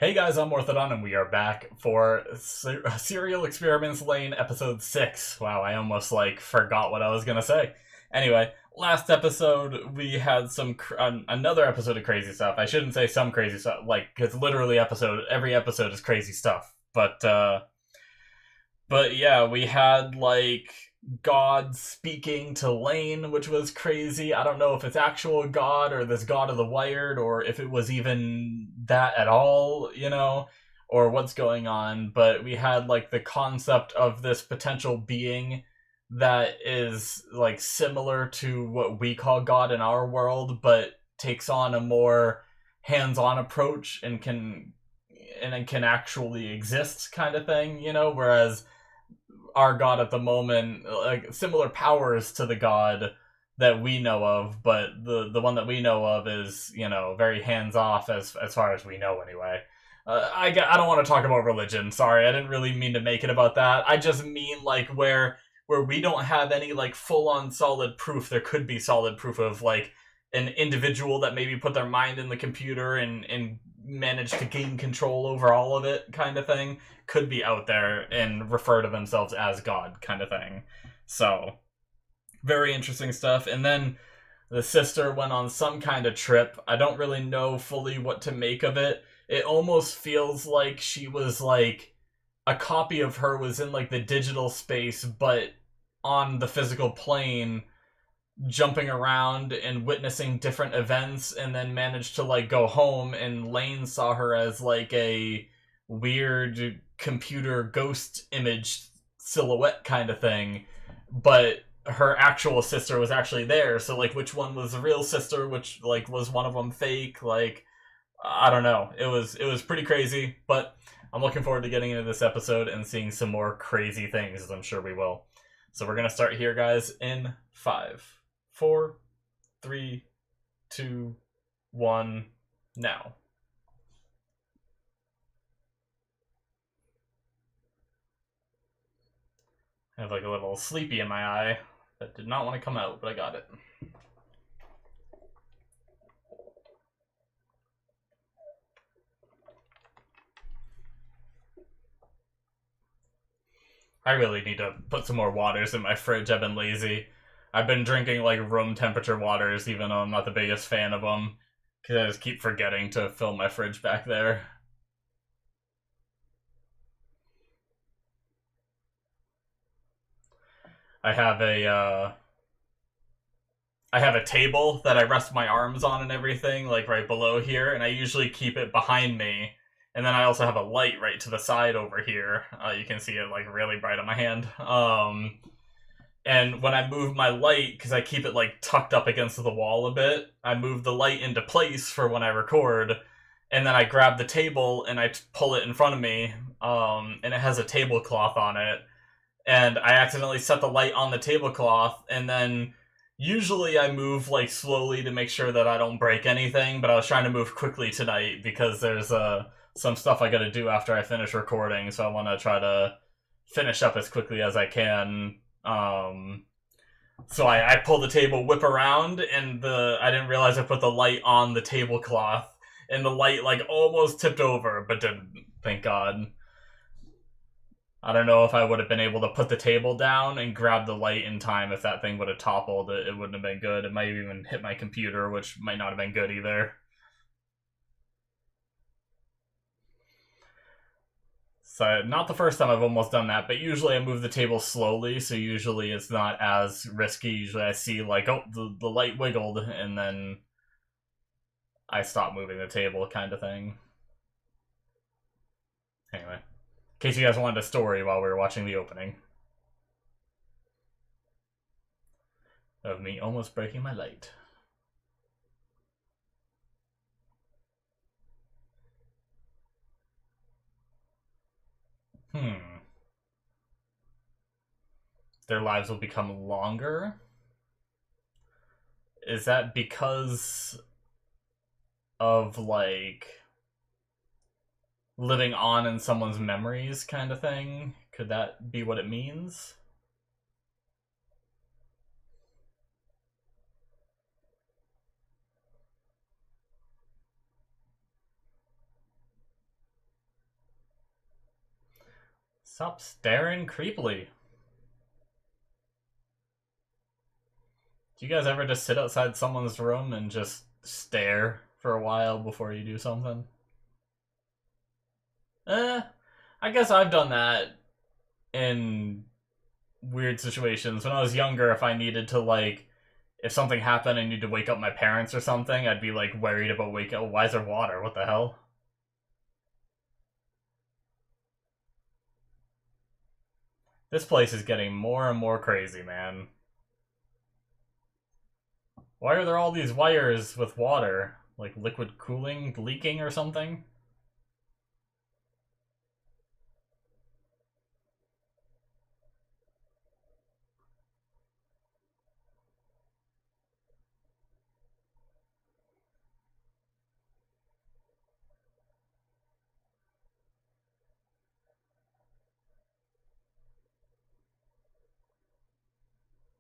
Hey guys, I'm Morthadon, and we are back for Serial Experiments Lain episode 6. Wow, I almost forgot what I was gonna say. Anyway, last episode we had another episode of crazy stuff. I shouldn't say some crazy stuff, because literally every episode is crazy stuff. But yeah, we had God speaking to Lain, which was crazy. I don't know if it's actual God or this God of the Wired, or if it was even that at all, or what's going on. But we had the concept of this potential being that is similar to what we call God in our world, but takes on a more hands-on approach and can actually exist kind of thing, whereas our god at the moment, similar powers to the god that we know of, but the one that we know of is very hands off as far as we know anyway. I don't want to talk about religion. Sorry, I didn't really mean to make it about that. I just mean where we don't have any full on solid proof. There could be solid proof of an individual that maybe put their mind in the computer and managed to gain control over all of it, kind of thing, could be out there and refer to themselves as God, kind of thing. So, very interesting stuff. And then the sister went on some kind of trip. I don't really know fully what to make of it. It almost feels like she was a copy of her was in the digital space, but on the physical plane, jumping around and witnessing different events, and then managed to go home, and Lain saw her as a weird computer ghost image silhouette kind of thing, but her actual sister was actually there. So which one was the real sister, which was one of them fake? I don't know. It was pretty crazy, but I'm looking forward to getting into this episode and seeing some more crazy things, as I'm sure we will. So we're gonna start here, guys, in 5, 4, 3, 2, 1, now. I have a little sleepy in my eye that did not want to come out, but I got it. I really need to put some more waters in my fridge. I've been lazy. I've been drinking room temperature waters, even though I'm not the biggest fan of them, because I just keep forgetting to fill my fridge back there. I have a table that I rest my arms on and everything, right below here, and I usually keep it behind me. And then I also have a light right to the side over here. You can see it really bright on my hand. And when I move my light, because I keep it tucked up against the wall a bit, I move the light into place for when I record, and then I grab the table and I pull it in front of me, and it has a tablecloth on it, and I accidentally set the light on the tablecloth, and then usually I move slowly to make sure that I don't break anything, but I was trying to move quickly tonight because there's some stuff I gotta do after I finish recording, so I want to try to finish up as quickly as I can. So I pull the table, whip around, and I didn't realize I put the light on the tablecloth, and the light almost tipped over, but didn't, thank God. I don't know if I would have been able to put the table down and grab the light in time. If that thing would have toppled, it wouldn't have been good. It might have even hit my computer, which might not have been good either. So, not the first time I've almost done that, but usually I move the table slowly, so usually it's not as risky. Usually I see, oh, the light wiggled, and then I stop moving the table, kind of thing. Anyway, in case you guys wanted a story while we were watching the opening of me almost breaking my light. Their lives will become longer? Is that because of living on in someone's memories, kind of thing? Could that be what it means? Stop staring creepily. Do you guys ever just sit outside someone's room and just stare for a while before you do something? I guess I've done that in weird situations. When I was younger, if I needed to, like, if something happened and I needed to wake up my parents or something, I'd be, like, worried about waking up. Why is there water? What the hell? This place is getting more and more crazy, man. Why are there all these wires with water? Like liquid cooling, leaking or something?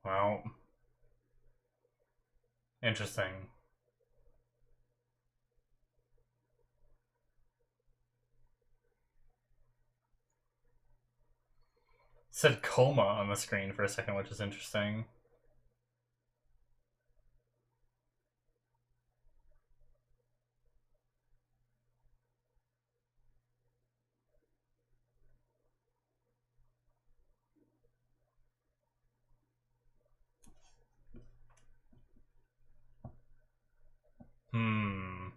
Well, interesting. It said coma on the screen for a second, which is interesting. Hmm.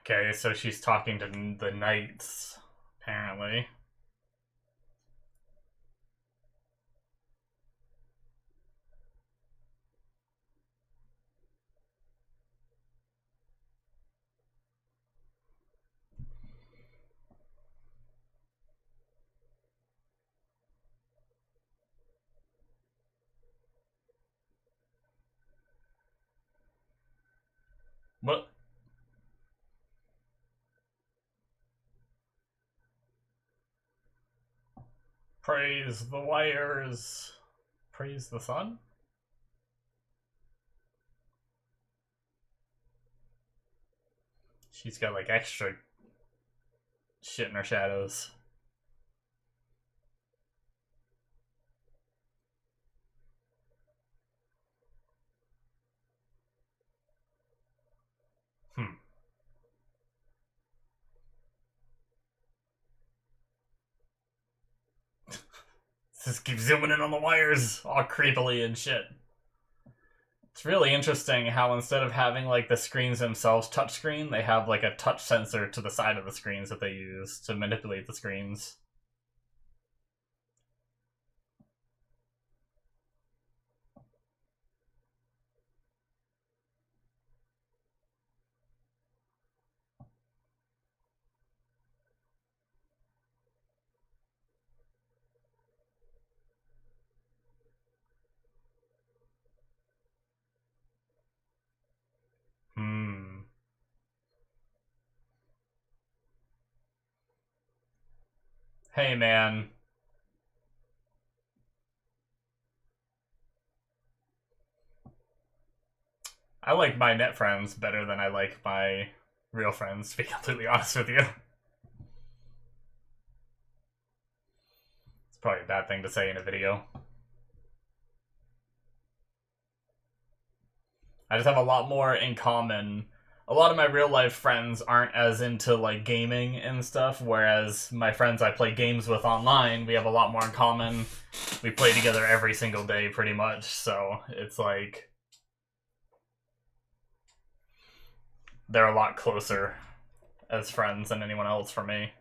Okay, so she's talking to the knights, apparently. What? Praise the wires. Praise the sun? She's got like extra shit in her shadows. Hmm. Just keep zooming in on the wires all creepily and shit. It's really interesting how instead of having like the screens themselves touchscreen, they have like a touch sensor to the side of the screens that they use to manipulate the screens. Hmm. Hey man, I like my net friends better than I like my real friends, to be completely honest with you. It's probably a bad thing to say in a video. I just have a lot more in common. A lot of my real life friends aren't as into like gaming and stuff, whereas my friends I play games with online, we have a lot more in common. We play together every single day pretty much, so it's like they're a lot closer as friends than anyone else for me.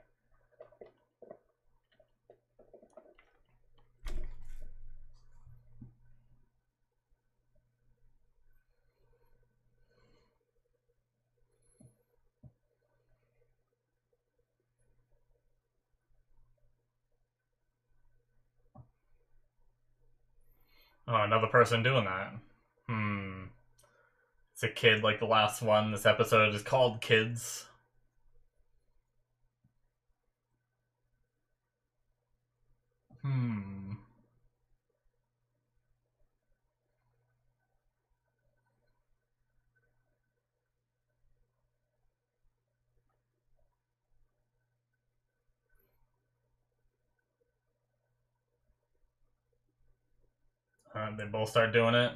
Oh, another person doing that. Hmm. It's a kid like the last one. This episode is called Kids. Hmm. They both start doing it.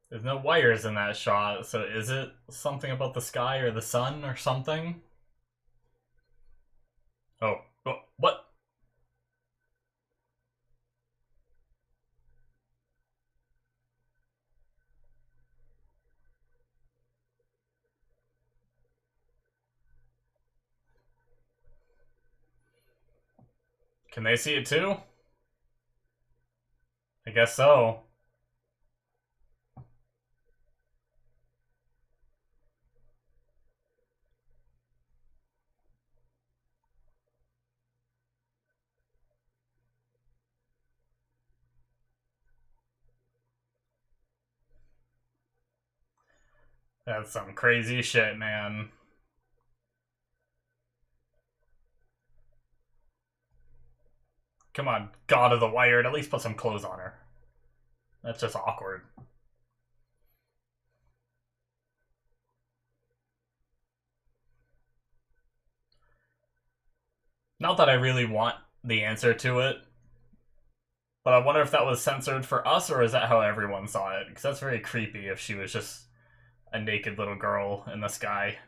There's no wires in that shot, so is it something about the sky or the sun or something? Oh, what? Can they see it too? I guess so. That's some crazy shit, man. Come on, God of the Wired, at least put some clothes on her. That's just awkward. Not that I really want the answer to it, but I wonder if that was censored for us or is that how everyone saw it? Because that's very creepy if she was just a naked little girl in the sky.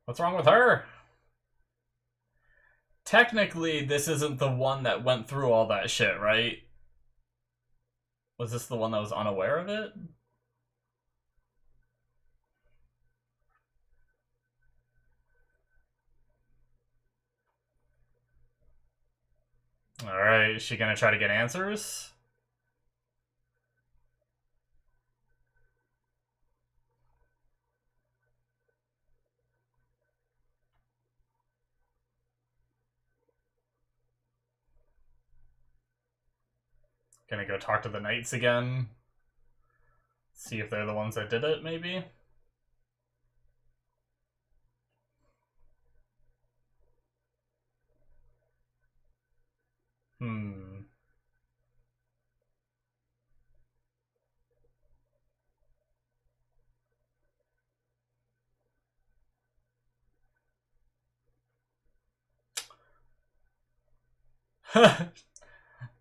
What's wrong with her? Technically, this isn't the one that went through all that shit, right? Was this the one that was unaware of it? Alright, is she gonna try to get answers? Gonna go talk to the knights again? See if they're the ones that did it, maybe? Hmm.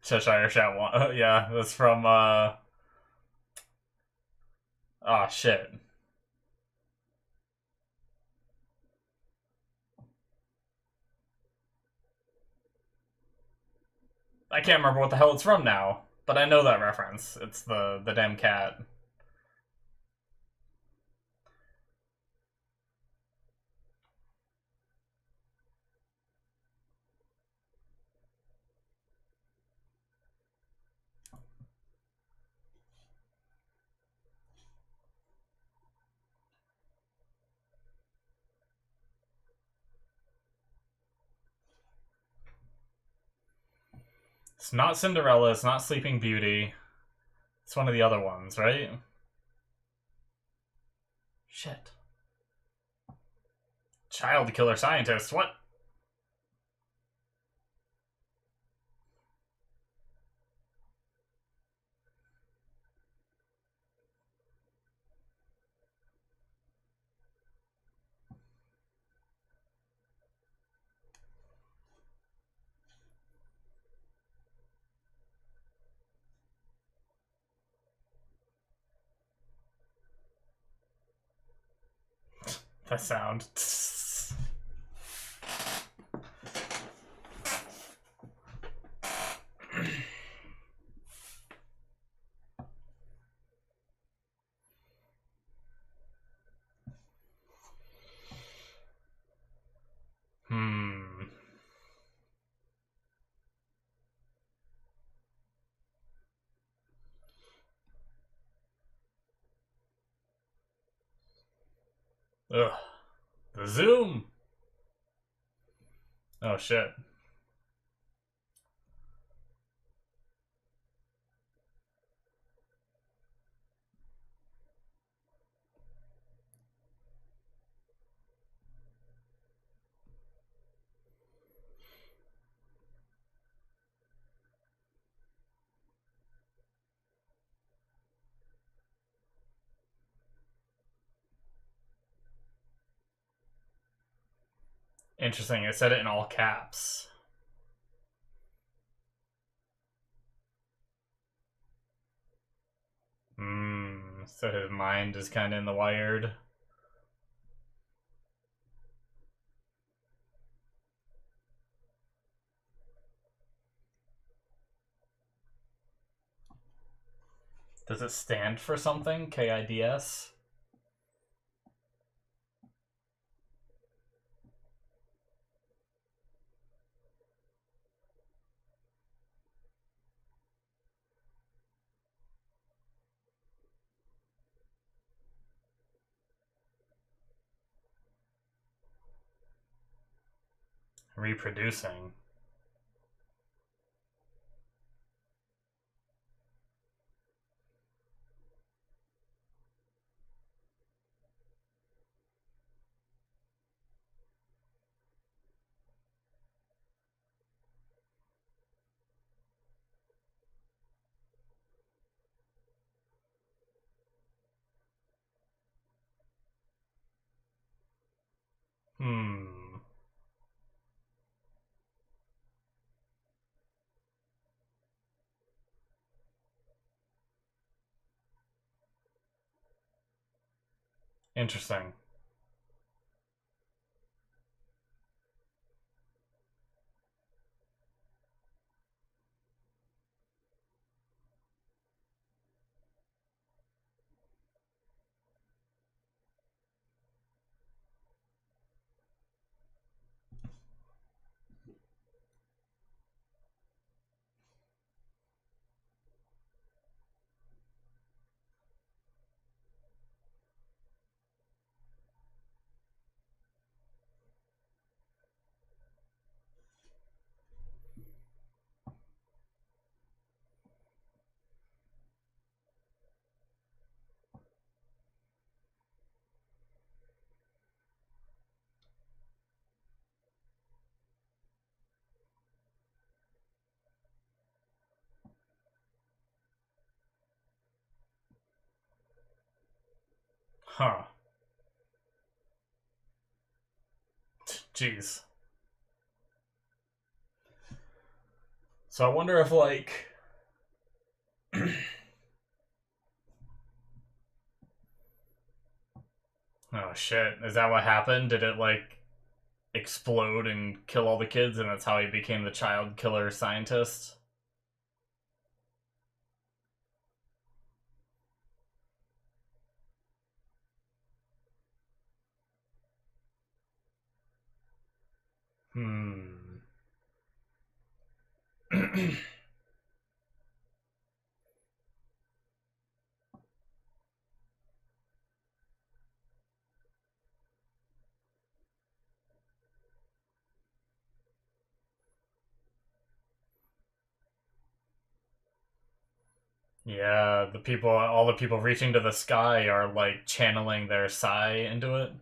Cheshire Chat one. Yeah, that's from, oh, shit. I can't remember what the hell it's from now, but I know that reference. It's the damn cat. It's not Cinderella, it's not Sleeping Beauty. It's one of the other ones, right? Shit. Child killer scientist, what? That sound. Hmm. Ugh. The zoom! Oh shit. Interesting. It said it in all caps. So his mind is kind of in the wired. Does it stand for something? KIDS? Reproducing. Hmm. Interesting. Huh. Jeez. So I wonder if, like... Oh shit. Is that what happened? Did it, like, explode and kill all the kids, and that's how he became the child killer scientist? Hmm. Yeah, all the people reaching to the sky are, like, channeling their psi into it.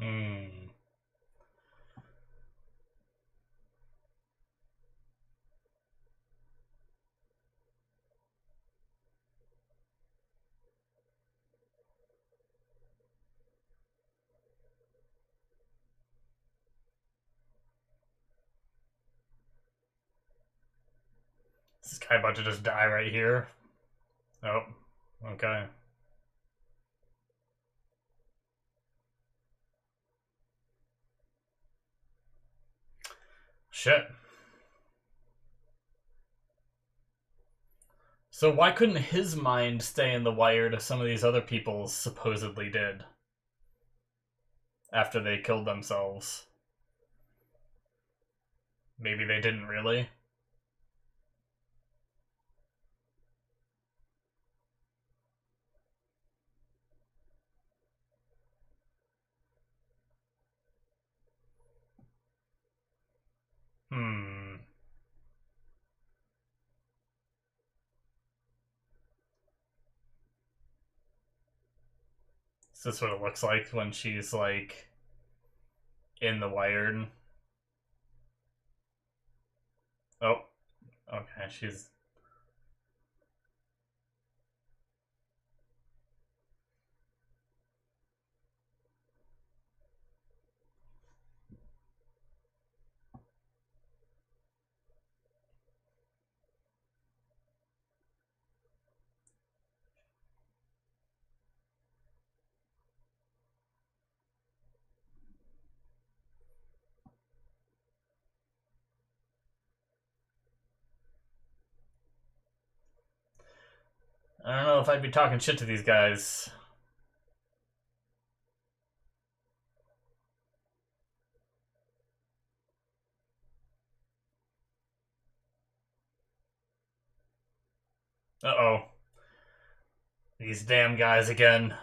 Hmm. Is this guy about to just die right here? Oh, okay. Shit. So why couldn't his mind stay in the Wired as some of these other people supposedly did after they killed themselves? Maybe they didn't really. Hmm. Is this what it looks like when she's like in the Wired? Oh, okay, she's... I don't know if I'd be talking shit to these guys. Uh-oh. These damn guys again.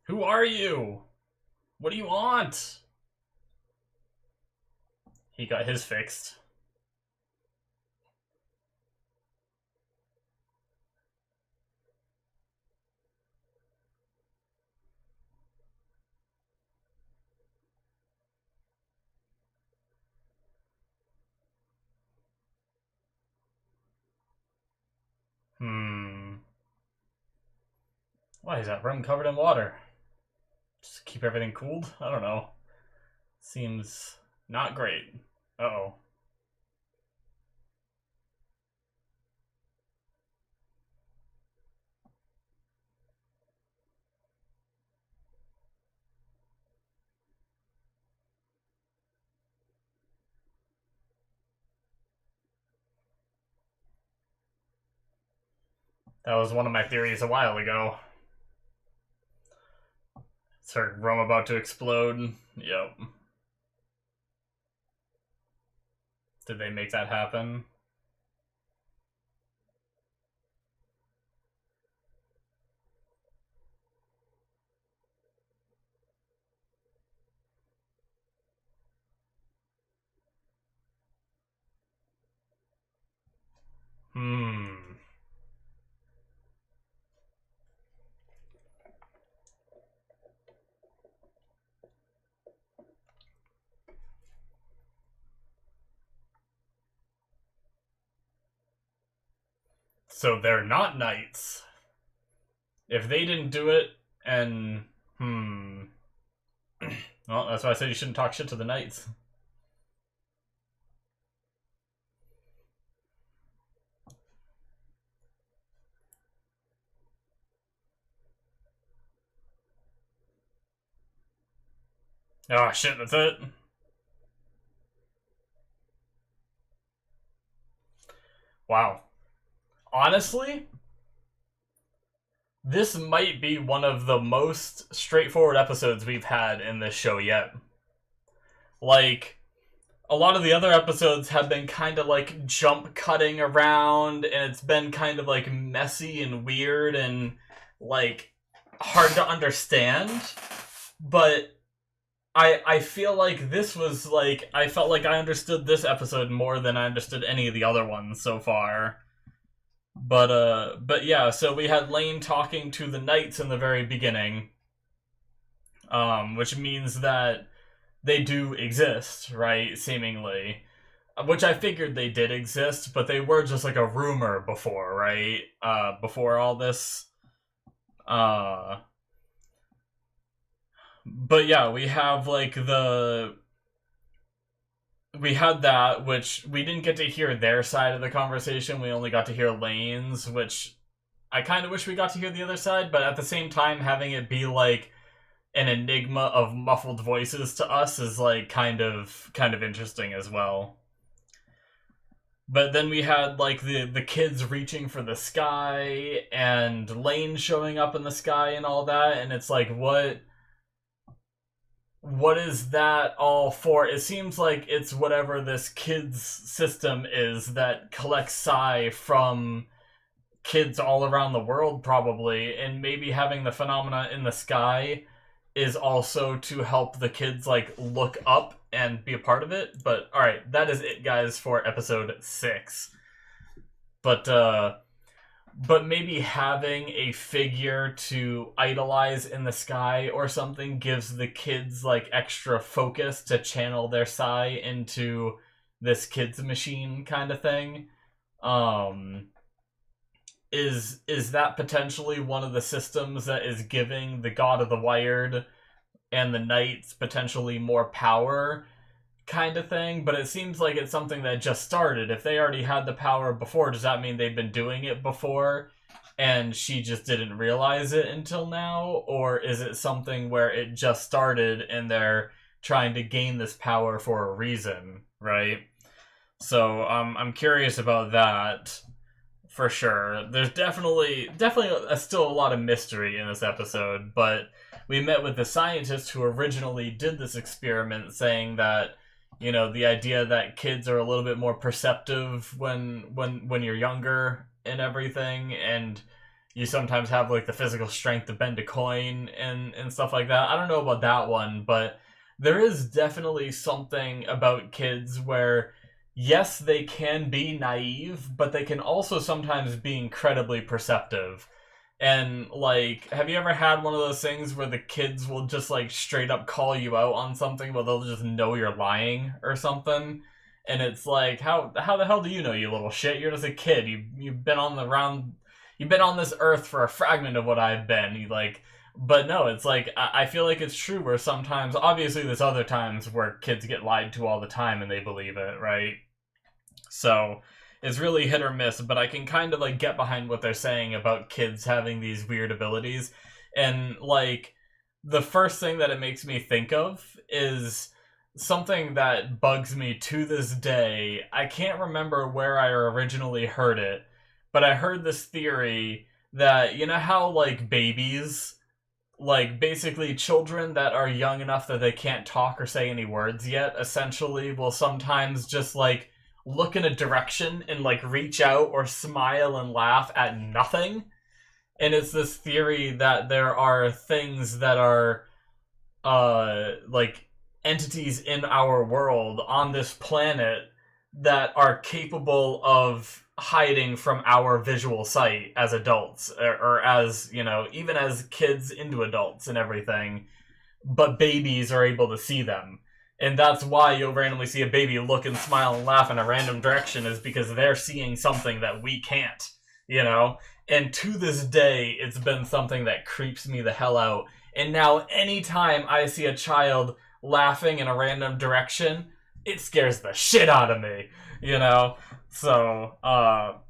Who are you? What do you want? He got his fixed. Why is that room covered in water? Just keep everything cooled? I don't know. Seems not great. Uh-oh. That was one of my theories a while ago. It's her room about to explode. Yep. Did they make that happen? So they're not knights. If they didn't do it, and... Well, that's why I said you shouldn't talk shit to the knights. Oh, shit, that's it. Wow. Honestly, this might be one of the most straightforward episodes we've had in this show yet. Like, a lot of the other episodes have been kind of like jump cutting around, and it's been kind of like messy and weird and like hard to understand. But I feel like this was like, I felt like I understood this episode more than I understood any of the other ones so far. But yeah, so we had Lain talking to the knights in the very beginning, which means that they do exist, right? Seemingly, which I figured they did exist, but they were just like a rumor before, right? Before all this. But yeah, we have like we had that, which we didn't get to hear their side of the conversation. We only got to hear Lane's, which I kind of wish we got to hear the other side, but at the same time, having it be like an enigma of muffled voices to us is like kind of interesting as well. But then we had like the kids reaching for the sky and Lain showing up in the sky and all that, and it's like what is that all for? It seems like it's whatever this kids system is that collects psi from kids all around the world, probably, and maybe having the phenomena in the sky is also to help the kids like look up and be a part of it. But all right, that is it, guys, for episode 6. But maybe having a figure to idolize in the sky or something gives the kids like extra focus to channel their psi into this kids machine kind of thing. Is that potentially one of the systems that is giving the God of the Wired and the Knights potentially more power kind of thing? But it seems like it's something that just started. If they already had the power before, does that mean they've been doing it before and she just didn't realize it until now? Or is it something where it just started and they're trying to gain this power for a reason, right? So I'm curious about that. For sure. There's definitely still a lot of mystery in this episode, but we met with the scientist who originally did this experiment, saying that, you know, the idea that kids are a little bit more perceptive when you're younger and everything, and you sometimes have like the physical strength to bend a coin and stuff like that. I don't know about that one, but there is definitely something about kids where yes, they can be naive, but they can also sometimes be incredibly perceptive. And, like, have you ever had one of those things where the kids will just, like, straight up call you out on something, but they'll just know you're lying or something? And it's like, how the hell do you know, you little shit? You're just a kid. You've been you've been on this earth for a fragment of what I've been. But no, it's like, I feel like it's true where sometimes, obviously there's other times where kids get lied to all the time and they believe it, right? So it's really hit or miss, but I can kind of like get behind what they're saying about kids having these weird abilities. And like the first thing that it makes me think of is something that bugs me to this day. I can't remember where I originally heard it, but I heard this theory that, you know how like babies, like basically children that are young enough that they can't talk or say any words yet, essentially will sometimes just like look in a direction and like reach out or smile and laugh at nothing. And it's this theory that there are things that are like entities in our world on this planet that are capable of hiding from our visual sight as adults, or as, you know, even as kids into adults and everything, but babies are able to see them. And that's why you'll randomly see a baby look and smile and laugh in a random direction, is because they're seeing something that we can't, you know? And to this day, it's been something that creeps me the hell out. And now anytime I see a child laughing in a random direction, it scares the shit out of me, you know? So,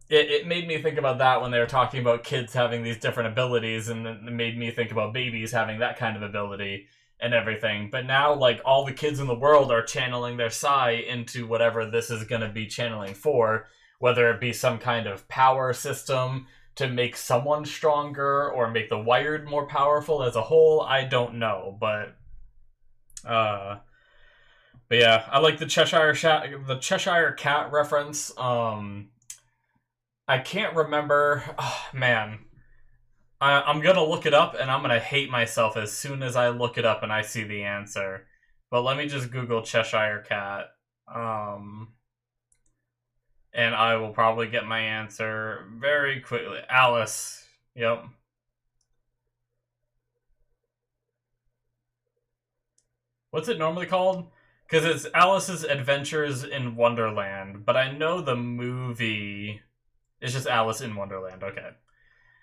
it made me think about that when they were talking about kids having these different abilities, and it made me think about babies having that kind of ability and everything. But now, like, all the kids in the world are channeling their psi into whatever this is going to be channeling for, whether it be some kind of power system to make someone stronger or make the Wired more powerful as a whole. I don't know, but yeah, I like the Cheshire Cat reference. I can't remember. Oh, man. I'm gonna look it up, and I'm gonna hate myself as soon as I look it up and I see the answer. But let me just Google Cheshire Cat. And I will probably get my answer very quickly. Alice. Yep. What's it normally called? Because it's Alice's Adventures in Wonderland, but I know the movie is just Alice in Wonderland. Okay.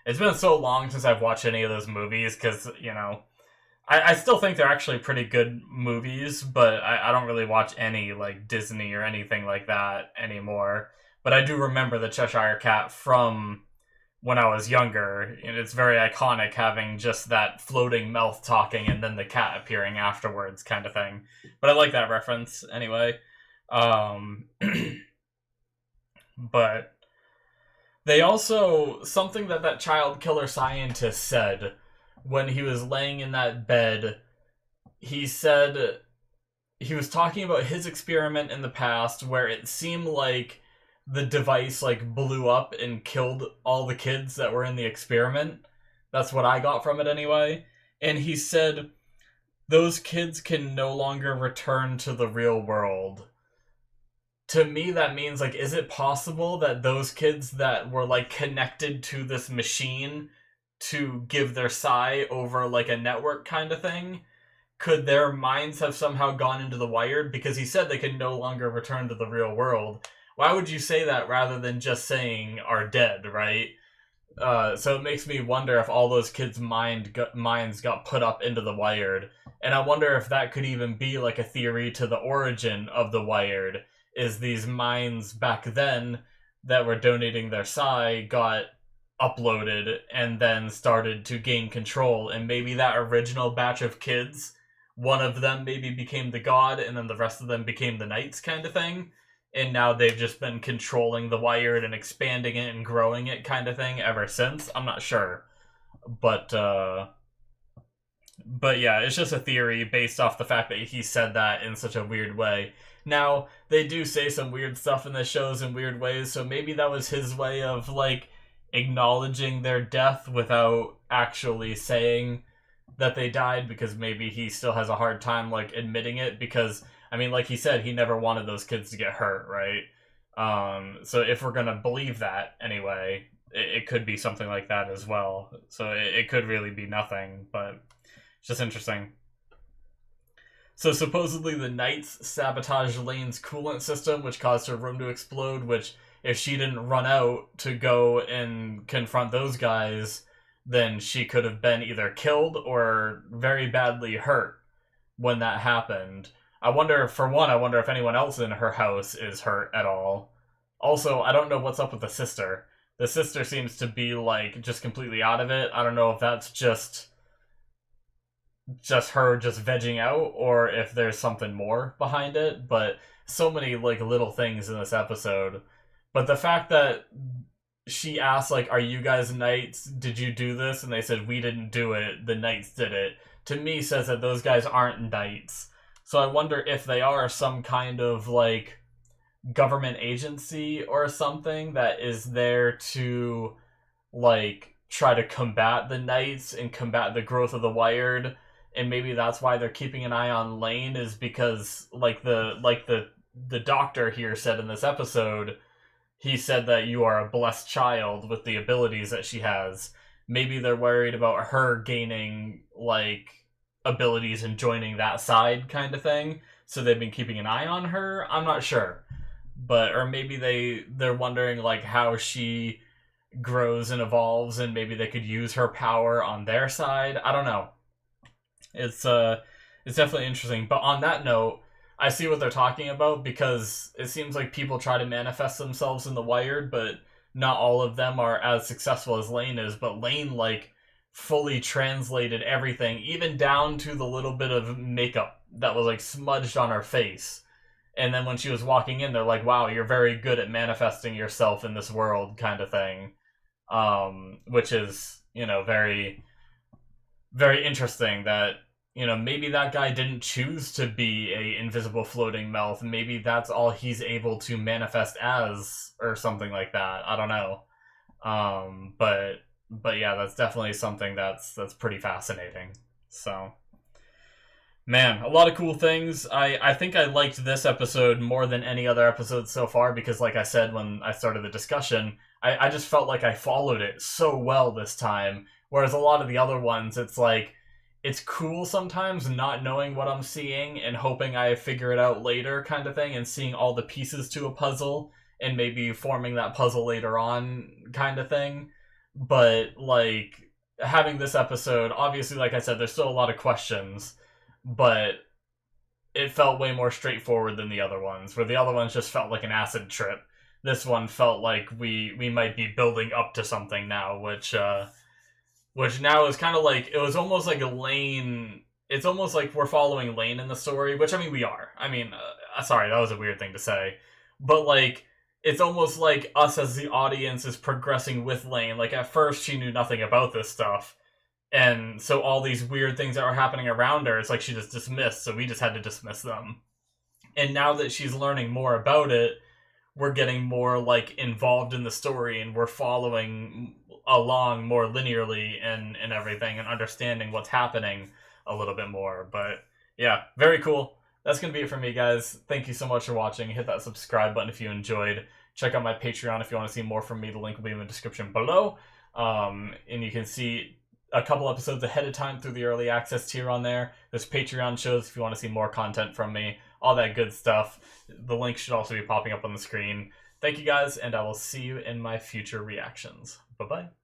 It's been so long since I've watched any of those movies, because, you know, I still think they're actually pretty good movies, but I don't really watch any, like, Disney or anything like that anymore. But I do remember the Cheshire Cat from when I was younger, and it's very iconic having just that floating mouth talking and then the cat appearing afterwards, kind of thing. But I like that reference anyway. Um, but they also, something that that child killer scientist said when he was laying in that bed, he said he was talking about his experiment in the past where it seemed like the device like blew up and killed all the kids that were in the experiment. That's what I got from it anyway. And he said those kids can no longer return to the real world. To me, that means, like, is it possible that those kids that were, like, connected to this machine to give their psi over, like, a network kind of thing, could their minds have somehow gone into the wired? Because he said they can no longer return to the real world. Why would you say that rather than just saying are dead, right? So it makes me wonder if all those kids' minds got put up into the wired. And I wonder if that could even be like a theory to the origin of the wired, is these minds back then that were donating their psi got uploaded and then started to gain control. And maybe that original batch of kids, one of them maybe became the god and then the rest of them became the knights kind of thing. And now they've just been controlling the wired and expanding it and growing it kind of thing ever since. I'm not sure. But yeah, it's just a theory based off the fact that he said that in such a weird way. Now, they do say some weird stuff in the shows in weird ways, so maybe that was his way of, like, acknowledging their death without actually saying that they died, because maybe he still has a hard time, like, admitting it, because, I mean, like he said, he never wanted those kids to get hurt, right? So if we're gonna believe that, anyway, it could be something like that as well. So it could really be nothing, but it's just interesting. So supposedly the Knights sabotaged Lain's coolant system, which caused her room to explode, which if she didn't run out to go and confront those guys, then she could have been either killed or very badly hurt when that happened. I wonder if anyone else in her house is hurt at all. Also, I don't know what's up with the sister. The sister seems to be, like, just completely out of it. I don't know if that's just her just vegging out or if there's something more behind it, but so many, like, little things in this episode. But the fact that she asked, like, are you guys knights? Did you do this? And they said, we didn't do it. The knights did it. To me, says that those guys aren't knights. So I wonder if they are some kind of, like, government agency or something that is there to, like, try to combat the knights and combat the growth of the wired. And maybe that's why they're keeping an eye on Lain, is because, like the doctor here said in this episode, he said that you are a blessed child with the abilities that she has. Maybe they're worried about her gaining, like, abilities and joining that side kind of thing, so they've been keeping an eye on her. I'm not sure, but or maybe they're wondering, like, how she grows and evolves, and maybe they could use her power on their side. I don't know. It's definitely interesting. But on that note, I see what they're talking about, because it seems like people try to manifest themselves in the wired, but not all of them are as successful as Lain is. But Lain, like, fully translated everything, even down to the little bit of makeup that was, like, smudged on her face. And then when she was walking in, they're like, wow, you're very good at manifesting yourself in this world, kind of thing. Which is, you know, very, very interesting that, you know, maybe that guy didn't choose to be a invisible floating mouth. Maybe that's all he's able to manifest as, or something like that. I don't know. But yeah, that's definitely something that's pretty fascinating. So, man, a lot of cool things. I think I liked this episode more than any other episode so far, because, like I said when I started the discussion, I just felt like I followed it so well this time. Whereas a lot of the other ones, it's like, it's cool sometimes not knowing what I'm seeing and hoping I figure it out later kind of thing, and seeing all the pieces to a puzzle and maybe forming that puzzle later on kind of thing. But, like, having this episode, obviously, like I said, there's still a lot of questions, but it felt way more straightforward than the other ones, where the other ones just felt like an acid trip. this one felt like we might be building up to something now, which now is kind of like, it was almost like a Lain. It's almost like we're following Lain in the story, which I mean we are. I mean, sorry, that was a weird thing to say, but like it's almost like us as the audience is progressing with Lain. Like at first she knew nothing about this stuff, and so all these weird things that were happening around her, it's like she just dismissed. So we just had to dismiss them. And now that she's learning more about it, we're getting more like involved in the story, and we're following along more linearly and everything, and understanding what's happening a little bit more. But yeah, very cool. That's gonna be it for me, guys. Thank you so much for watching. Hit that subscribe button if you enjoyed. Check out my Patreon if you want to see more from me. The link will be in the description below. And you can see a couple episodes ahead of time through the early access tier on there. There's Patreon shows if you want to see more content from me. All that good stuff. The link should also be popping up on the screen. Thank you guys, and I will see you in my future reactions. Bye-bye.